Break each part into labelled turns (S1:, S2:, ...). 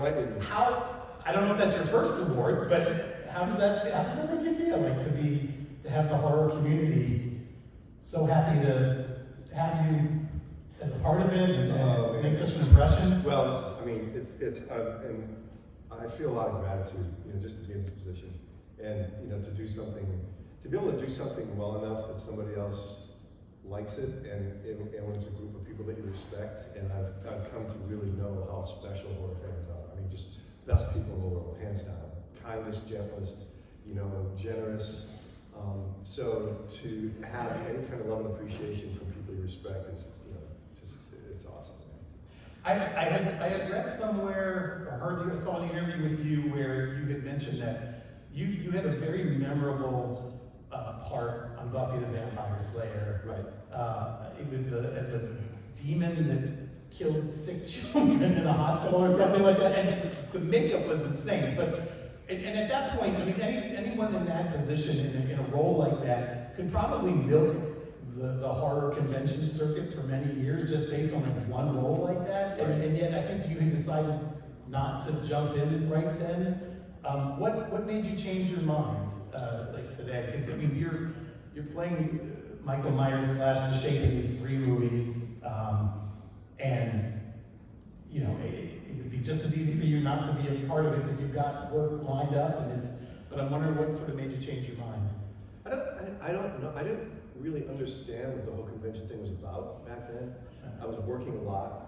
S1: I don't know if that's your first award, but how does that make you feel, like to have the horror community so happy to have you as a part of it and make such an impression?
S2: Well, and I feel a lot of gratitude, just to be in this position, and to do something, to be able to do something well enough that somebody else likes it, and when it's a group of people that you respect, and I've come to really know how special horror fans are. I mean, just best people in the world, hands down. Kindest, gentlest, generous. So to have any kind of love and appreciation from people you respect is, it's awesome.
S1: I had read somewhere, or heard you, saw an interview with you where you had mentioned that you had a very memorable part on Buffy the Vampire Slayer.
S2: Right.
S1: It was as a demon that killed sick children in a hospital or something like that, and the makeup was insane. And at that point, I mean, anyone in that position, in a role like that, could probably milk the horror convention circuit for many years just based on like one role like that. And yet, I think you had decided not to jump in right then. What made you change your mind like today? Because I mean, you're playing Michael Myers / The Shape in these 3 movies, and it would be just as easy for you not to be a part of it because you've got work lined up, but I'm wondering what sort of made you change your mind.
S2: I don't know. I didn't really understand what the whole convention thing was about back then. I was working a lot,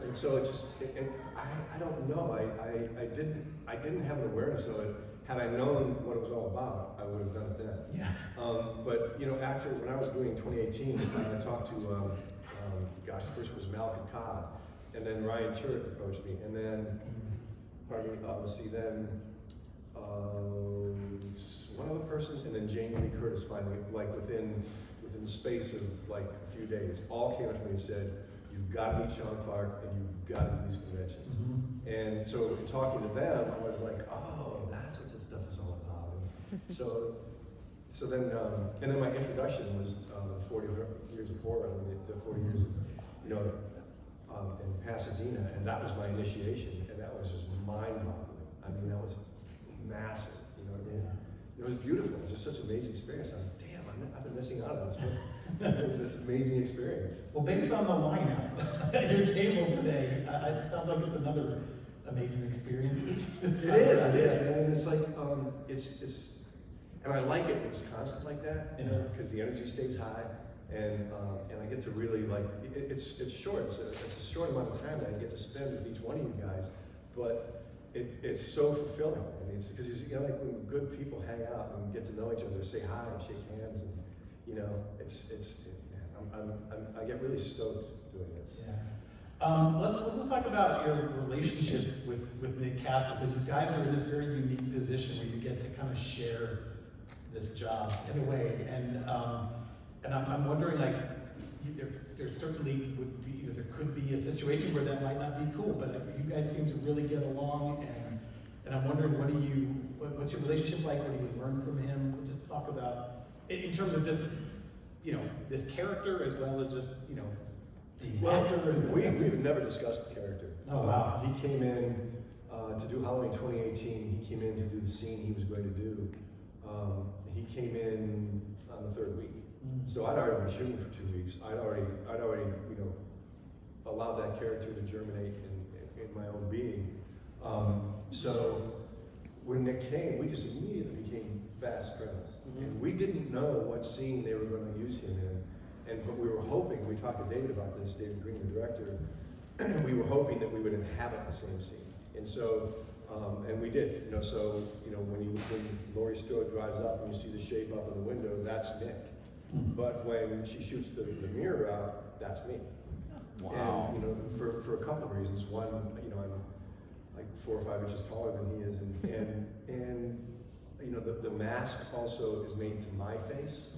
S2: and so I don't know. I didn't have an awareness of it. Had I known what it was all about, I would have done it then.
S1: Yeah.
S2: But after when I was doing 2018, I talked to first was Malcolm Codd, and then Ryan Turek approached me, and then one other person, and then Jamie Lee Curtis finally, like within the space of like a few days, all came up to me and said, "You've got to meet Sean Clark, and you've got to do these conventions." Mm-hmm. And so in talking to them, I was like, "Oh, that's what this stuff is all about." And so then, and then my introduction was 40 years of horror, the 40 years of, in Pasadena, and that was my initiation, and that was just mind-boggling. I mean, that was massive, It was beautiful. It was just such an amazing experience. I was like, damn, I've been missing out on this amazing experience.
S1: Well, based on the lineups at your table today, it sounds like it's another amazing experience.
S2: It is, man. And it's like, and I like it when it's constant like that, because the energy stays high, and I get to really like, it's short. It's a short amount of time that I get to spend with each one of you guys, but it's so fulfilling. I mean, it's because like when good people hang out and get to know each other, say hi and shake hands, and I get really stoked doing this.
S1: Yeah. Let's talk about your relationship with Nick Castle, because you guys are in this very unique position where you get to kind of share this job in a way, and I'm wondering, like, there certainly would be, there could be a situation where that might not be cool, but you guys seem to really get along, and I'm wondering, what's your relationship like? What do you learn from him? We'll just talk about, in terms of just, this character as well as just, the actor.
S2: We've never discussed the character.
S1: Oh, wow.
S2: He came in to do Halloween 2018. He came in to do the scene he was going to do. He came in on the 3rd week. So I'd already been shooting for 2 weeks. I'd already, allowed that character to germinate in my own being. So when Nick came, we just immediately became fast friends. Mm-hmm. And we didn't know what scene they were going to use him in, but we were hoping. We talked to David about this, David Green, the director, and we were hoping that we would inhabit the same scene. And so, and we did. So when Laurie Strode drives up and you see the shape up in the window, that's Nick. Mm-hmm. But when she shoots the mirror out, that's me.
S1: Wow.
S2: And for a couple of reasons. One, I'm like 4 or 5 inches taller than he is, and the mask also is made to my face,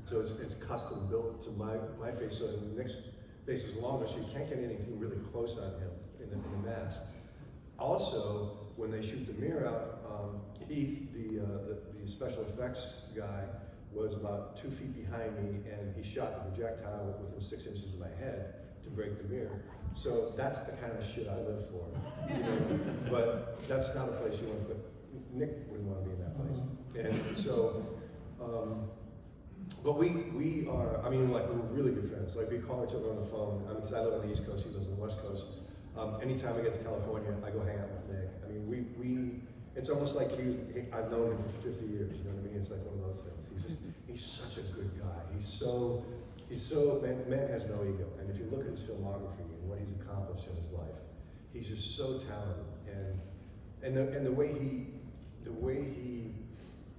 S2: so it's custom built to my face. So Nick's face is longer, so you can't get anything really close on him in the mask. Also, when they shoot the mirror out, Keith, the special effects guy, was about 2 feet behind me, and he shot the projectile within 6 inches of my head to break the mirror. So that's the kind of shit I live for, you know? But that's not a place you want to put. Nick wouldn't want to be in that place. And so, but we are, I mean, like, we're really good friends. Like, we call each other on the phone. I mean, because I live on the East Coast, he lives on the West Coast. Anytime I get to California, I go hang out with Nick. I mean, it's almost like I've known him for 50 years, you know what I mean? It's like one of those things. He's such a good guy. Man has no ego. And if you look at his filmography and what he's accomplished in his life, he's just so talented. And the way he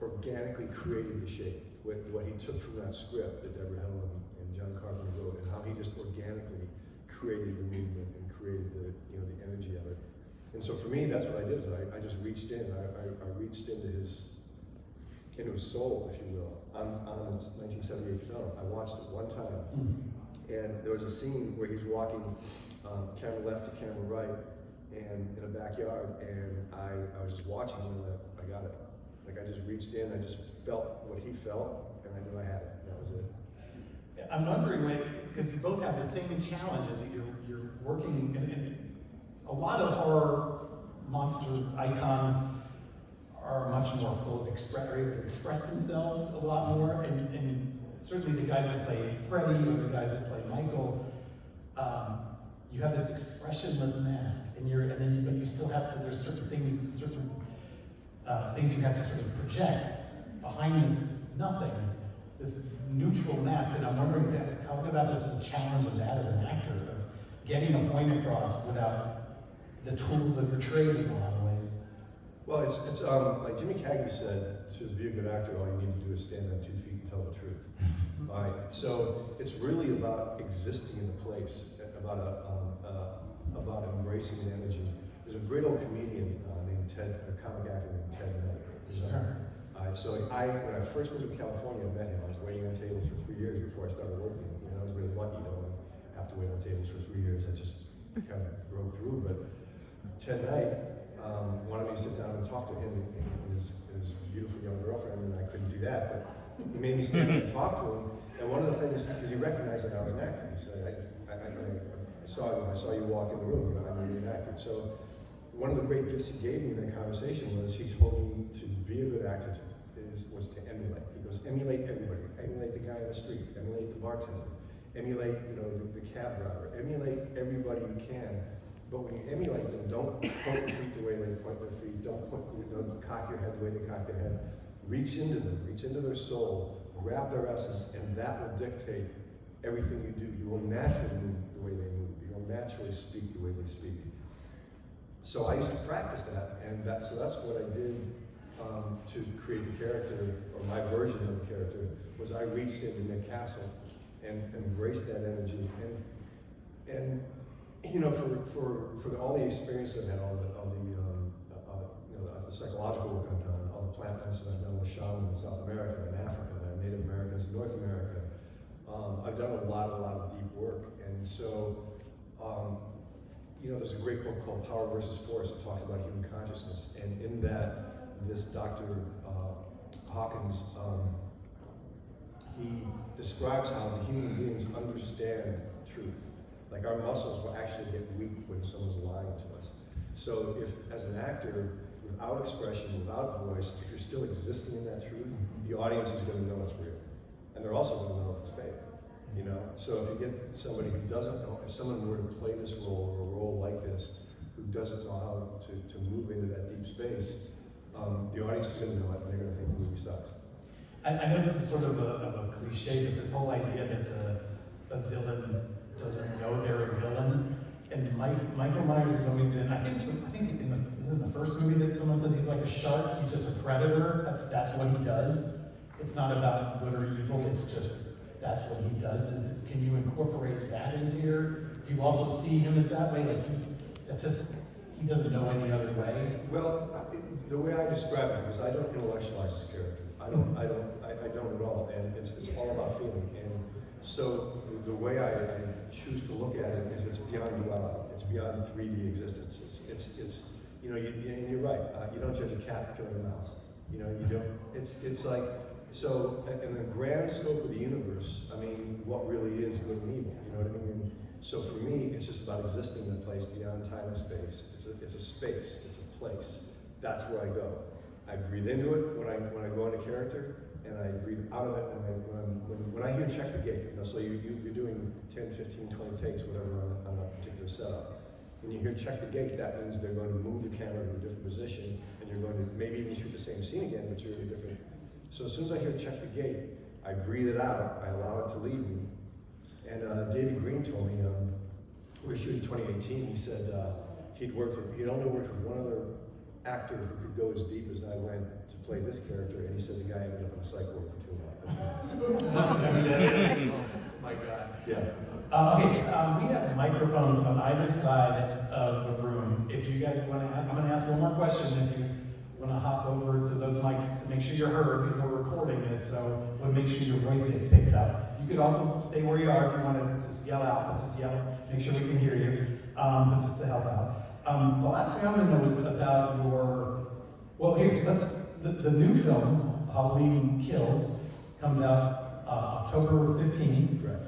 S2: organically created the shape, with what he took from that script that Deborah Helen and John Carpenter wrote, and how he just organically created the movement and created the energy of it. And so for me, that's what I did. I just reached in. I reached into his soul, if you will, on the 1978 film. I watched it one time, and there was a scene where he's walking camera left to camera right, and in a backyard, and I was just watching him, and I got it. Like, I just reached in, I just felt what he felt, and I knew I had it. That was it.
S1: I'm wondering, because you both have the same challenges that you're working in. A lot of horror monster icons are much more full of express themselves a lot more, and certainly the guys that play Freddy or the guys that play Michael, you have this expressionless mask, but you still have to. There's certain things you have to sort of project behind this nothing, this neutral mask. And I'm wondering, talk about just the challenge of that as an actor, of getting a point across without the tools of your trade in a lot of ways.
S2: Well, it's like Jimmy Cagney said, to be a good actor, all you need to do is stand on 2 feet and tell the truth. All right, so it's really about existing in the place, about embracing the energy. There's a great old comedian named Ted, a comic actor named Ted Knight.
S1: Sure.
S2: So when I first moved to California, I met him. I was waiting on tables for 3 years before I started working. You know, I was really lucky to only have to wait on tables for 3 years. I just kind of broke through. But Ted Knight wanted me to sit down and talk to him and his beautiful young girlfriend, and I couldn't do that. But he made me stand up and talk to him. And one of the things, because he recognized that I was an actor, he said, I saw you walk in the room, you know, I knew you were an actor. So one of the great gifts he gave me in that conversation was he told me to be a good actor was to emulate. He goes, emulate everybody. Emulate the guy on the street. Emulate the bartender. Emulate, the cab driver. Emulate everybody you can. But when you emulate them, don't point your feet the way they point their feet. Don't cock your head the way they cock their head. Reach into them. Reach into their soul. Grab their essence, and that will dictate everything you do. You will naturally move the way they move. You will naturally speak the way they speak. So I used to practice that, and so that's what I did to create the character, or my version of the character, was I reached into Nick Castle and embraced that energy. And for all the experience I've had, all the psychological work I've done, all the plant medicine I've done with shamans in South America and Africa, and Native Americans in North America, I've done a lot of deep work. And so, there's a great book called Power versus Force that talks about human consciousness, and in that, this Dr. Hawkins, he describes how the human beings understand truth. Like, our muscles will actually get weak when someone's lying to us. So if, as an actor, without expression, without voice, if you're still existing in that truth, the audience is going to know it's real. And they're also going to know if it's fake. So if you get somebody who doesn't know, if someone were to play this role or a role like this, who doesn't know how to move into that deep space, the audience is going to know it, and they're going to think the movie sucks.
S1: I know this is sort of a cliche, but this whole idea that a villain doesn't know they're a villain, and Michael Myers has always been. I think in the first movie that someone says he's like a shark. He's just a predator. That's what he does. It's not about good or evil. It's just that's what he does. Can you incorporate that into your? Do you also see him as that way? Like he doesn't know any other way.
S2: Well, the way I describe it, because I don't intellectualize his character. I don't at all, and it's all about feeling. And so the way I choose to look at it is it's beyond duality. It's beyond 3D existence. It's and you're right. You don't judge a cat for killing a mouse. You don't. It's like, so in the grand scope of the universe, I mean, what really is good and evil? You know what I mean? So for me, it's just about existing in a place beyond time and space. It's a space, it's a place. That's where I go. I breathe into it when I go into character, and I breathe out of it when I hear check the gate. You know, so you're doing 10, 15, 20 takes, whatever, on a particular setup. When you hear check the gate, that means they're going to move the camera to a different position, and you're going to maybe even shoot the same scene again, but you're in a different. So as soon as I hear check the gate, I breathe it out, I allow it to leave me. And David Green told me, we were shooting 2018, he said he'd only worked with one other actor who could go as deep as I went to play this character, and he said the guy ended up in a psych ward for 2 months.
S1: My God.
S2: Yeah.
S1: Okay, we have microphones on either side of the room. If you guys want to, I'm going to ask one more question. If you want to hop over to those mics to make sure you're heard, we're recording this, so we'll make sure your voice gets picked up. You could also stay where you are if you want to just yell out, but just yell, make sure we can hear you, but just to help out. The last thing I want to know is about your, well, here, the new film, Halloween Kills, comes out October 15th.
S2: Correct.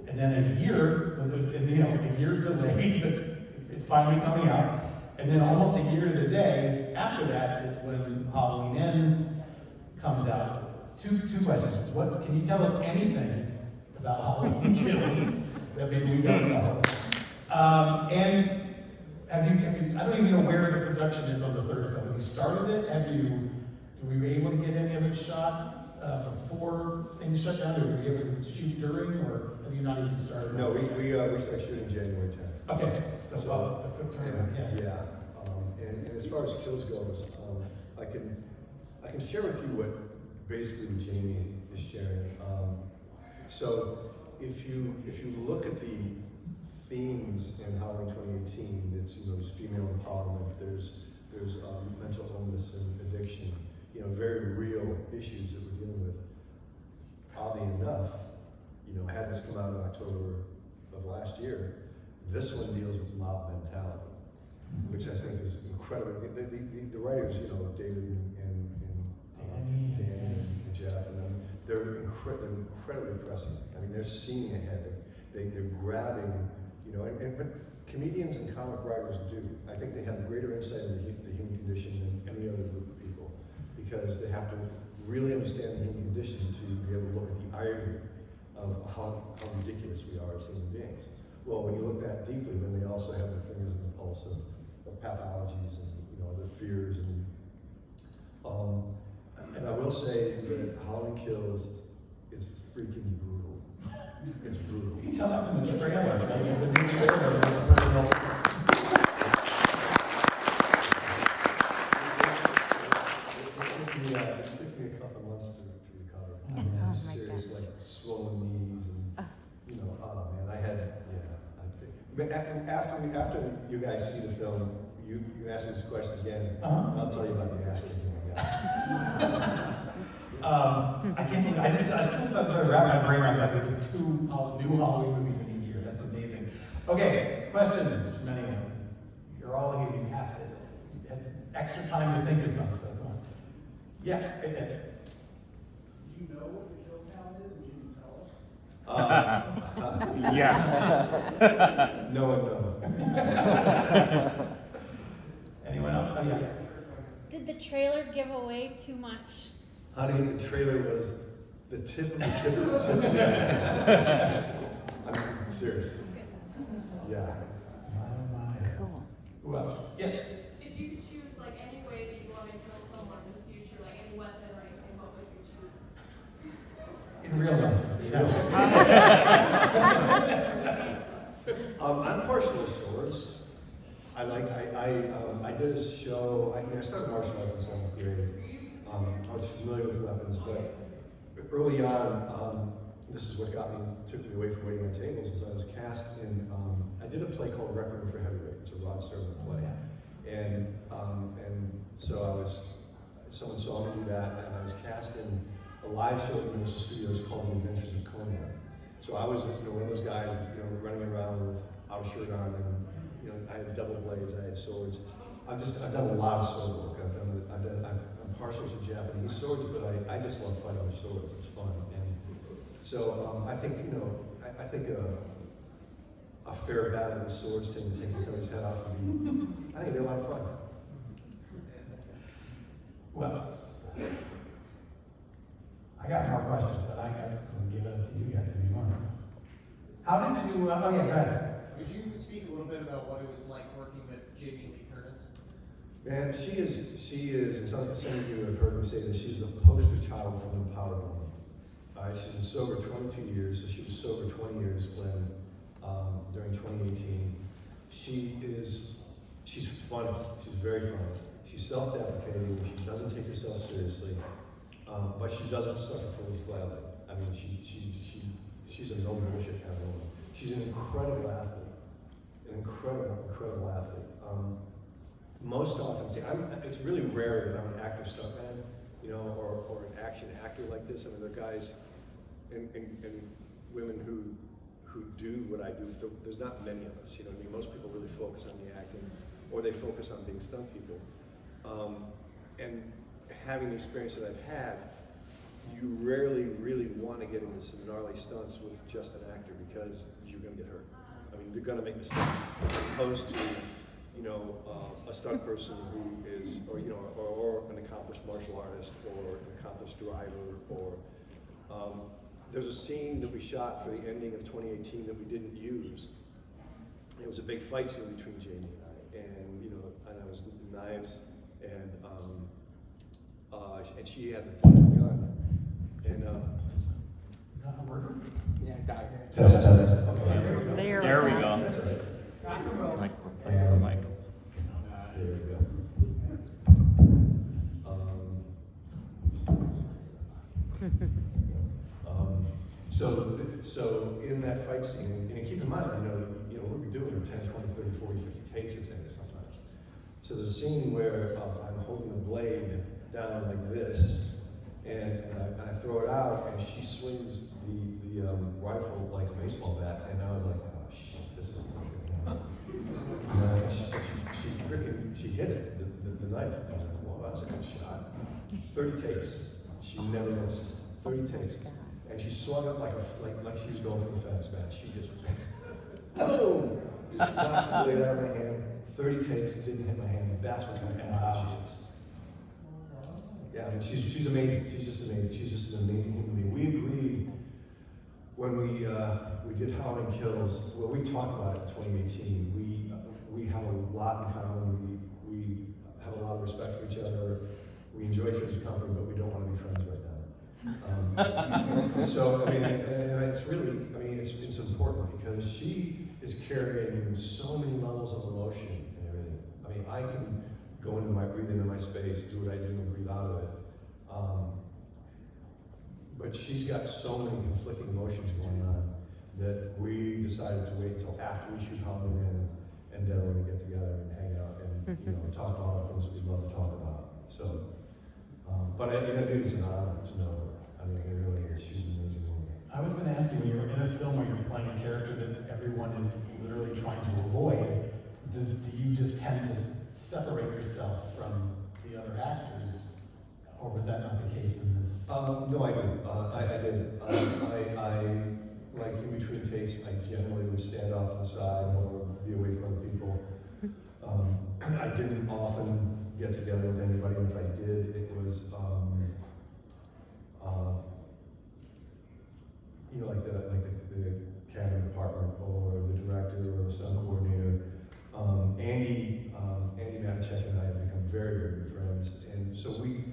S1: And then a year, a year delayed, but it's finally coming out. And then almost a year to the day after that is when Halloween Ends comes out. Two questions. What can you tell us anything about Halloween Kills that maybe we don't know? And have you, I don't even know where the production is on the third film. Have you started it? Were you able to get any of it shot before things shut down? Or were you able to shoot during, or have you not even started?
S2: No, we started shooting January 10th.
S1: Okay, so it's a quick turnaround.
S2: Yeah. And as far as Kills goes, I can share with you what basically Jamie is sharing. So if you look at the themes in Halloween 2018, it's there's female empowerment, there's mental illness and addiction, very real issues that we're dealing with. Oddly enough, had this come out in October of last year, this one deals with mob mentality, which I think is incredible. The writers, David and Danny and Jeff, and they're incredibly pressing. I mean, they're seeing ahead. They're grabbing, but comedians and comic writers do. I think they have greater insight into the human condition than any other group of people, because they have to really understand the human condition to be able to look at the irony of how ridiculous we are as human beings. Well, when you look that deeply, then they also have their fingers in the pulse of pathologies and other fears and I will say that Halloween Kills is freaking brutal. It's brutal.
S1: You tell that from the trailer. The new trailer was brutal.
S2: It took me a couple months to recover. Serious, like swollen knees and oh man, I had But after you guys see the film, you ask me this question again, and I'll tell you about the acting again.
S1: I can't believe, I still started to wrap my brain around that. There are 2 new Halloween movies in a year. That's amazing. Okay, questions from anyone? You're all here. You have to have extra time to think of something. So come on. Yeah.
S3: Do you know what the kill count is, and can you tell us?
S4: Yes.
S2: No one knows.
S1: Anyone else? Oh, yeah.
S5: Did the trailer give away too much?
S2: Honey, the trailer was the tip of the tip of the tip of the iceberg. I'm serious. Yeah.
S1: Cool. Who else? Yes.
S6: If you could choose any way that you want to kill someone in the future, any weapon or anything, what would you choose?
S1: In real life.
S2: I'm partial to swords. I did a show. I started martial arts in 7th grade. I was familiar with weapons, but early on, this is what took me away from waiting on tables. Is I was cast in. I did a play called Requiem for Heavyweight. It's a Rod Serling play, and so someone saw me do that, and I was cast in a live show at Universal Studios called The Adventures of Conan. So I was one of those guys, running around without a shirt on, and I had double blades, I had swords. I've done a lot of sword work. I'm partial to Japanese swords, but I just love fighting with swords. It's fun, and so I think a fair battle with swords, taking somebody's head off. I think they're a lot of fun.
S1: Well, I got more questions, but I guess I'll give it to you guys if you want. How did you, oh yeah, go ahead.
S3: Could you speak a little bit about what it was like working with Jamie Lee Curtis?
S2: And she is, and some of you have heard me say this, she's the poster child for the power woman. She's been sober 22 years, so she was sober 20 years when, during 2018. She's funny, she's very funny. She's self-deprecating, she doesn't take herself seriously, but she doesn't suffer fools gladly. I mean, she's a no bullshit kind of woman. She's an incredible athlete, an incredible athlete. Most often, it's really rare that I'm an actor stuntman, you know, or an action actor like this. I mean, there are guys and women who do what I do. There's not many of us, you know. I mean, most people really focus on the acting, or they focus on being stunt people. And having the experience that I've had, you rarely really want to get into some gnarly stunts with just an actor because you're going to get hurt. I mean, they're going to make mistakes, as opposed to, you know, a stunt person who is, or you know, or an accomplished martial artist, or an accomplished driver, or there's a scene that we shot for the ending of 2018 that we didn't use. It was a big fight scene between Jamie and I, and you know, and I was knives, and she had the butt of the gun, and
S1: Is that a murder?
S4: Yeah, die.
S2: test. Okay.
S5: There we go.
S2: That's all right.
S4: Like, replace the mic.
S2: There we go. So in that fight scene, and keep in mind, you know, we're doing 10, 20, 30, 40, 50 takes of things sometimes. So there's a scene where I'm holding the blade down like this, and I throw it out, and she swings the rifle like a baseball bat, and I was like, oh shit, this is she hit it, the knife. I was like, well, that's a good shot. 30 takes. She never missed. 30 takes. And she swung it like she was going for the fence, man. She just, boom! Just knocked the blade out of my hand. 30 takes, it didn't hit my hand. That's what kind of athlete she is. Yeah, I mean, she's amazing. She's just amazing. She's just an amazing human being. We agreed when we did Howling Kills. Well, we talked about it in 2018. We have a lot in common. We have a lot of respect for each other. We enjoy each other's company, but we don't want to be friends right now. So I mean, and it's really, I mean, it's important because she is carrying so many levels of emotion and everything. I mean, I can breathe into my space, do what I do, and breathe out of it. But she's got so many conflicting emotions going on that we decided to wait until after we shoot Halloween Ends, and then we're gonna get together and hang out and you know, talk about all the things we love to talk about. So, but dude, it's an honor to know her. I mean, it really is. She's an amazing woman.
S1: I was going to ask you, when you're in a film where you're playing a character that everyone is literally trying to avoid, do you just tend to separate yourself from the other actors, or was that not the case in this?
S2: No, I did. I did. I like in between takes, I generally would stand off to the side or be away from other people. I didn't often get together with anybody, and if I did, it was you know, like the camera department or the director or the stunt coordinator. Andy Matichek and I have become very, very good friends, and so we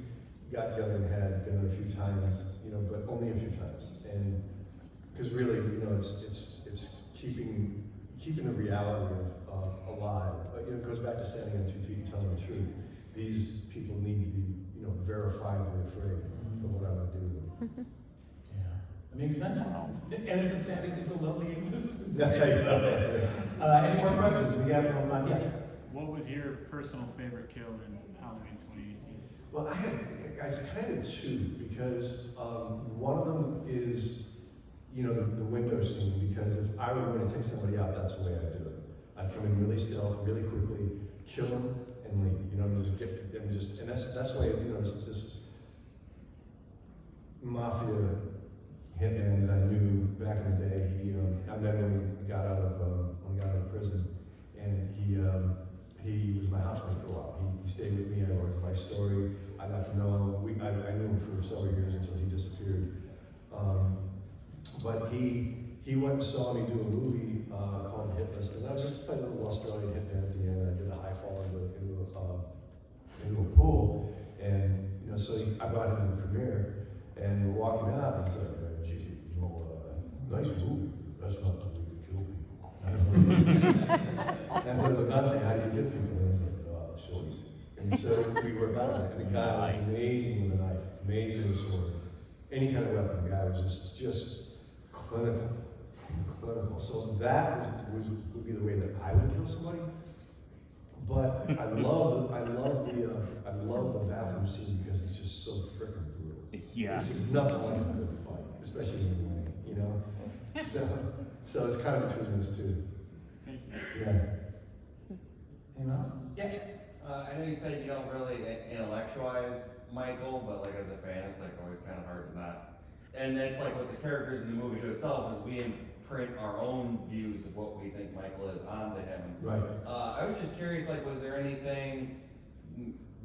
S2: got together and had dinner a few times, you know, but only a few times, and because really, you know, it's keeping the reality of alive. You know, it goes back to standing on 2 feet and telling the truth. These people need to be, you know, verifiably afraid of what I'm gonna do.
S1: It makes sense. And it's a lovely existence.
S2: Yeah.
S1: Any more questions? We got everyone's on. Yeah.
S7: What was your personal favorite kill in Halloween 2018?
S2: Well, I had kind of two, because one of them is, you know, the window scene, because if I were going to take somebody out, that's the way I'd do it. I'd come in really stealth, really quickly, kill them, and leave. You know, and that's the way, you know, this mafia hitman that I knew back in the day. And then when we got out of prison, and he was my housemate for a while. He stayed with me. I wrote his life story. I got to know him. I knew him for several years until he disappeared. But he went and saw me do a movie called Hit List, and I was just playing a little Australian hitman at the end. I did a high fall into a pool, and so I brought him to the premiere, and we're walking out, and he said, "Gee, nice movie. That's not the way to kill people." And I said, "Dante, how do you get people?" And he said, "Oh, I'll show you." And so we were about it, and the guy was amazing with a knife, amazing with a sword, any kind of weapon. The guy was just clinical. So that would be the way that I would kill somebody. But I love the bathroom scene because it's just so freaking brutal.
S4: Yes.
S2: It's nothing like a good fight, especially in the ring, So it's kind of between those two.
S7: Thank you.
S2: Yeah.
S1: Anyone else? Yeah.
S8: I know you said you don't really intellectualize Michael, but like as a fan, it's like always kind of hard to not. And it's like with the characters in the movie to itself is we imprint our own views of what we think Michael is onto him.
S2: Right.
S8: I was just curious, like, was there anything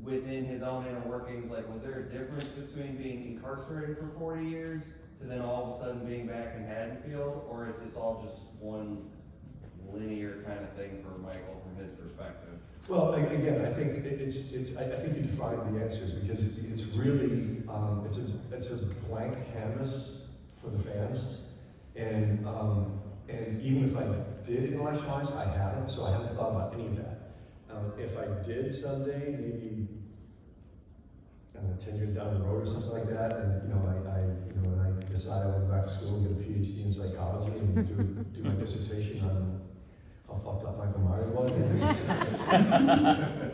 S8: within his own inner workings? Like, was there a difference between being incarcerated for 40 years to then all of a sudden being back in Haddonfield, or is this all just one linear kind of thing for Michael from his perspective?
S2: Well, again, I think I think you defined the answer because it's really it's a blank canvas for the fans, and even if I did intellectualize, I haven't, so I haven't thought about any of that. If I did someday, maybe I don't know, 10 years down the road or something like that, and when I decide I want to go back to school and get a PhD in psychology and do my dissertation on how fucked up Michael Myers was.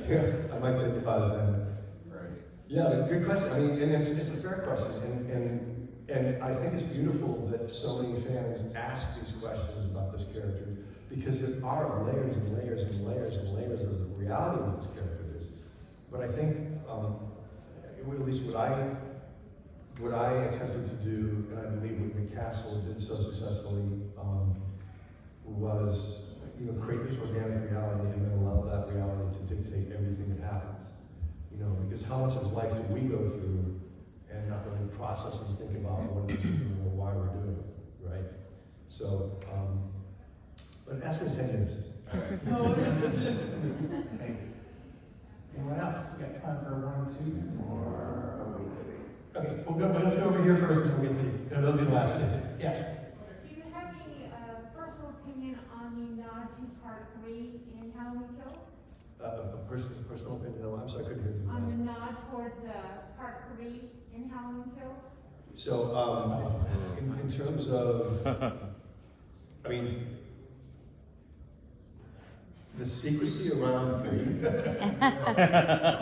S2: Yeah, I might think about it then.
S8: Right.
S2: Yeah, good question. I mean, and it's a fair question, and I think it's beautiful that so many fans ask these questions about this character because there are layers and layers and layers and layers of the reality of this character is. But I think, at least what I attempted to do, and I believe what McCastle did so successfully, was create this organic reality and then allow that reality to dictate everything that happens. Because how much of life do we go through and not really process and think about what it is we're doing or why we're doing it, right? So, but ask me in 10 years.
S1: Okay. Anyone else? We got time for one, two more. Okay, let's go over here first and we'll get to you. Those will be the last two. Yeah.
S9: Do you have any personal opinion on the nod to part 3 in Halloween Kills?
S2: Personal opinion? No, I'm sorry, I couldn't hear you.
S9: On the nod towards part 3 in Halloween Kills?
S2: So, in terms of, I mean, the secrecy around 3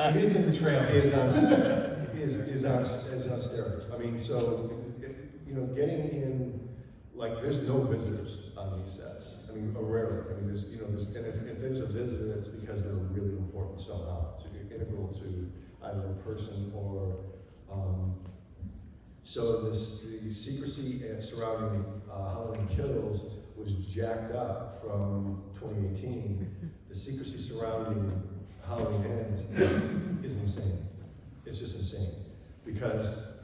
S1: It is in the trailer.
S2: is on steroids. I mean, so, getting in, like, there's no visitors on these sets. I mean, rarely. I mean, and if there's a visitor, it's because they're really important somehow, integral to either a person or, so the secrecy surrounding Halloween Kills was jacked up from 2018. The secrecy surrounding Halloween Ends is insane. It's just insane. Because,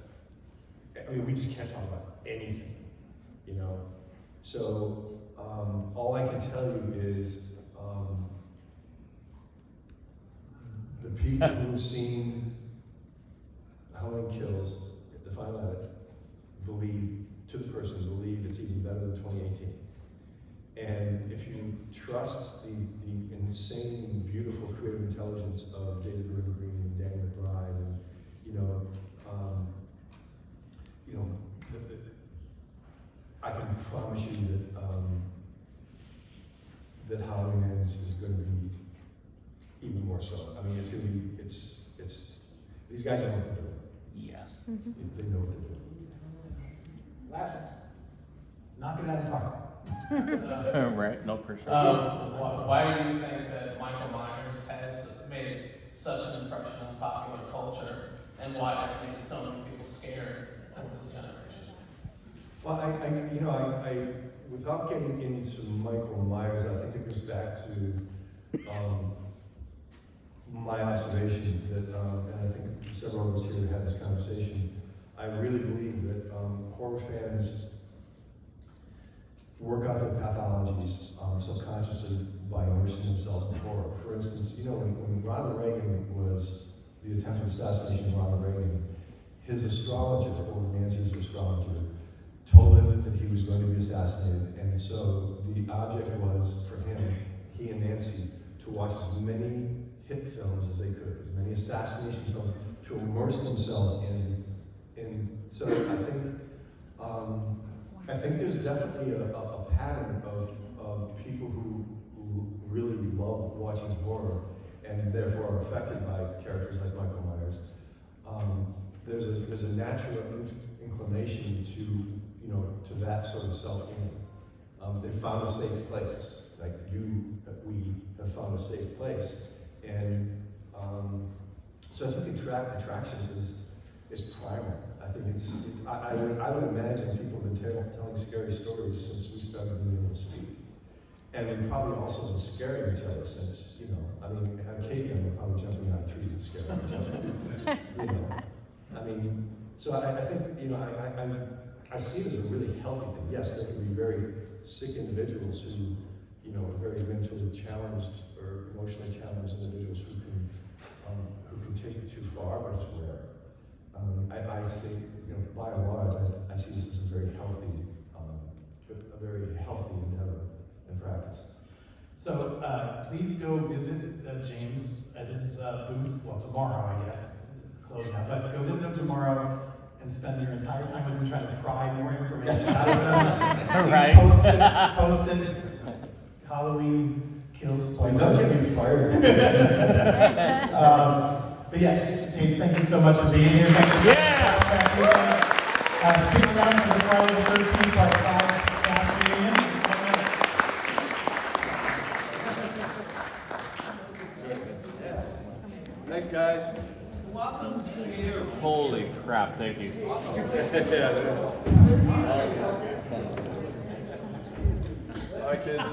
S2: I mean, we just can't talk about anything, So, all I can tell you is the people who've seen Halloween Kills, the final edit, believe it's even better than 2018. And if you trust the insane, beautiful, creative intelligence of David Gordon Green and Danny McBride, and I can promise you that Halloween Ends is going to be even more so. I mean, it's going to be these guys know what they're doing.
S4: Yes.
S2: They know what they're doing.
S1: Last one. Knock it out of the park.
S4: Right, no pressure.
S10: Why do you think that Michael Myers has made such an impression on popular culture, and why has it made so many people scared over the generations?
S2: Well, without getting into Michael Myers, I think it goes back to my observation that, and I think several of us here had this conversation. I really believe that horror fans work out their pathologies subconsciously by immersing themselves in horror. For instance, you know, when Ronald Reagan was the attempted assassination of Ronald Reagan, his astrologer, or Nancy's astrologer, told him that he was going to be assassinated, and so the object was for him, he and Nancy, to watch as many hit films as they could, as many assassination films, to immerse themselves in. So I think there's definitely a pattern of people who really love watching horror and therefore are affected by characters like Michael Myers. There's a natural inclination to that sort of self-healing. They found a safe place, like we have found a safe place, and so I think attraction is primal. I think I would imagine people have been telling scary stories since we started being able to speak. And we probably also been scaring each other since, I mean, Katie and I were probably jumping out of trees and scaring each other. I mean, so I think, I see it as a really healthy thing. Yes, there can be very sick individuals who, are very mentally challenged or emotionally challenged individuals who can take it too far, but it's rare. I say, by and large, I see this as a very healthy endeavor and practice.
S1: So please go visit James at his booth, well, tomorrow, I guess. It's closed now, but go visit him tomorrow and spend your entire time with him trying to pry more information out of him.
S4: Right.
S1: Posted Halloween kills.
S2: I'm not getting fired.
S1: But yeah, James, thank you so much for being here. Thank you.
S4: Yeah!
S1: Stick around for the Friday the 13th by 5 staff reunion.
S2: Thanks, guys.
S4: Holy crap, thank you.
S2: Bye, kids.